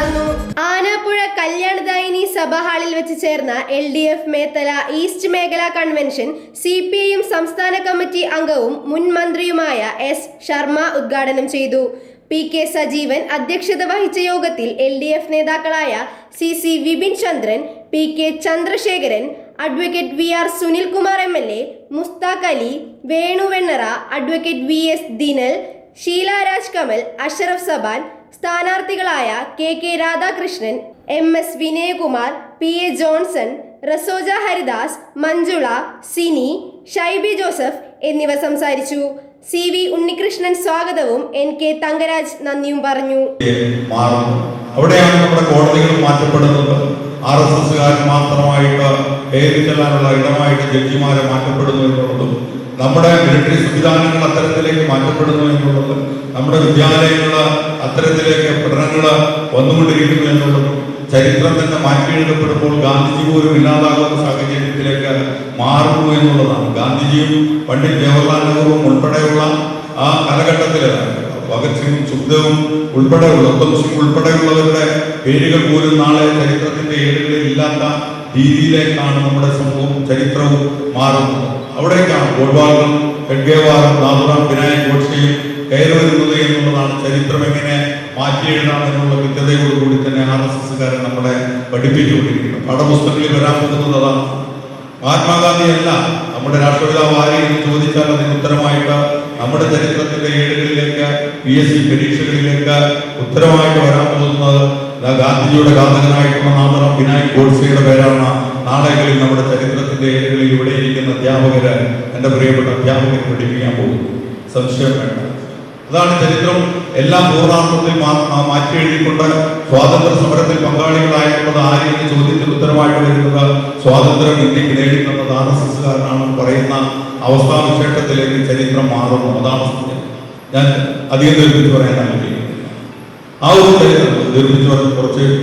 നടന്നു. ആനാപ്പുഴ കല്യാണദായിനി സഭാ ഹാളിൽ വെച്ച് ചേർന്ന LDF മേത്തല ഈസ്റ്റ് മേഖലാ കൺവെൻഷൻ CPIM സംസ്ഥാന കമ്മിറ്റി അംഗവും മുൻ മന്ത്രിയുമായ S. ശർമ്മ ഉദ്ഘാടനം ചെയ്തു. PK സജീവൻ അധ്യക്ഷത വഹിച്ച യോഗത്തിൽ LDF നേതാക്കളായ CC Vipin Chandran, PK Chandrasekharan, advocate VR Sunilkumar MLA, Mushtaq Ali, Venu Vennara, advocate VS Dinal, Sheela Raj Kamal, Ashraf Saban, സ്ഥാനാർത്ഥികളായ KK Radhakrishnan, MS Vinayakumar, PA Johnson, Rasoja Haridas, Manjula, Sini, Shaibi Joseph എന്നിവർ സംസാരിച്ചു. CV ഉണ്ണികൃഷ്ണൻ സ്വാഗതവും NK തങ്കരാജ് നന്ദിയും പറഞ്ഞു. അവിടെയാണ് നമ്മുടെ കോടതികൾ മാറ്റപ്പെടുന്നത്. RSSകാർ മാത്രമായിട്ട് കയറി ചെല്ലാനുള്ള ഇടമായിട്ട് ജഡ്ജിമാരെ മാറ്റപ്പെടുന്നു എന്നുള്ളതും, നമ്മുടെ മിലിറ്ററി സംവിധാനങ്ങൾ അത്തരത്തിലേക്ക് മാറ്റപ്പെടുന്നു എന്നുള്ളതും, നമ്മുടെ വിദ്യാലയങ്ങൾ അത്തരത്തിലേക്ക് പഠനങ്ങൾ വന്നുകൊണ്ടിരിക്കുന്നു എന്നുള്ളതും, ചരിത്രം തന്നെ മാറ്റിയെഴുതപ്പെടുമ്പോൾ ഗാന്ധിജി പോലും ഇല്ലാതാകുന്ന സാഹചര്യത്തിലേക്ക് മാറുന്നു എന്നുള്ളതാണ്. ഗാന്ധിജിയും പണ്ഡിറ്റ് ജവഹർലാൽ നെഹ്റുവും ഉൾപ്പെടെയുള്ള ആ കാലഘട്ടത്തിൽ ഭഗത് സിംഗും സുഖ്ദേവും ഉൾപ്പെടെയുള്ള ഉത്തം സിംഗ് ഉൾപ്പെടെയുള്ളവരുടെ പേരുകൾ പോലും നാളെ ചരിത്രത്തിന്റെ ഏടുകളിൽ ഇല്ലാത്ത രീതിയിലേക്കാണ് നമ്മുടെ സമൂഹവും ചരിത്രവും മാറുന്നത്. അവിടേക്കാണ് ഗോഡ്വാളും ഖഡ്ഗേവാറും നാഥുറാം വിനായക് ഗോഡ്സെയും കയറി വരുന്നത് എന്നുള്ളതാണ്. ചരിത്രം എങ്ങനെ മാറ്റിയെഴുതാം എന്നുള്ള കൃത്യതയോടുകൂടി തന്നെ RSSകാരൻ നമ്മളെ പഠിപ്പിച്ചുകൊണ്ടിരിക്കുന്നു. പാഠപുസ്തകങ്ങളിൽ വരാൻ പോകുന്നത് അതാണ്. മഹാത്മാഗാന്ധി അല്ല നമ്മുടെ രാഷ്ട്രപിതാവ് ആര് എന്ന് ചോദിച്ചാൽ അതിന് ഉത്തരമായിട്ട് നമ്മുടെ ചരിത്രത്തിന്റെ ഏടുകളിലേക്ക് PSC പരീക്ഷകളിലേക്ക് ഉത്തരമായിട്ട് വരാൻ പോകുന്നത് ഗാന്ധിജിയുടെ ഘാതകനായിട്ടുള്ള നാഥുറാം വിനായക് ഗോഡ്സെയുടെ പേരാണ് നാളെകളിൽ നമ്മുടെ ചരിത്രത്തിന്റെ ഏടുകളിൽ ഇവിടെ ഇരിക്കുന്ന അധ്യാപകര്, എൻ്റെ പ്രിയപ്പെട്ട അധ്യാപകർ പഠിപ്പിക്കാൻ പോകുന്നു. സംശയം വേണ്ട. അതാണ് ചരിത്രം എല്ലാം പൂർണ്ണാർത്ഥത്തിൽ മാറ്റി എഴുതിക്കൊണ്ട് സ്വാതന്ത്ര്യ സമരത്തിൽ പങ്കാളികളായിട്ടുള്ളത് ആര് എന്ന ചോദ്യത്തിന് ഉത്തരമായിട്ട് വരുന്നത് സ്വാതന്ത്ര്യം ഇന്ത്യക്ക് നേടിത്തന്നത് RSSകാരനാണെന്ന് പറയുന്ന അവസ്ഥാവിശേഷത്തിലേക്ക് ചരിത്രം മാറുന്നു. അതാണ് ഞാൻ അധികം ദീർഘിച്ച് പറയാൻ ആഗ്രഹിക്കുന്നത്. ആ ഒരു ചരിത്രം ദീർഘിച്ച് കുറച്ച്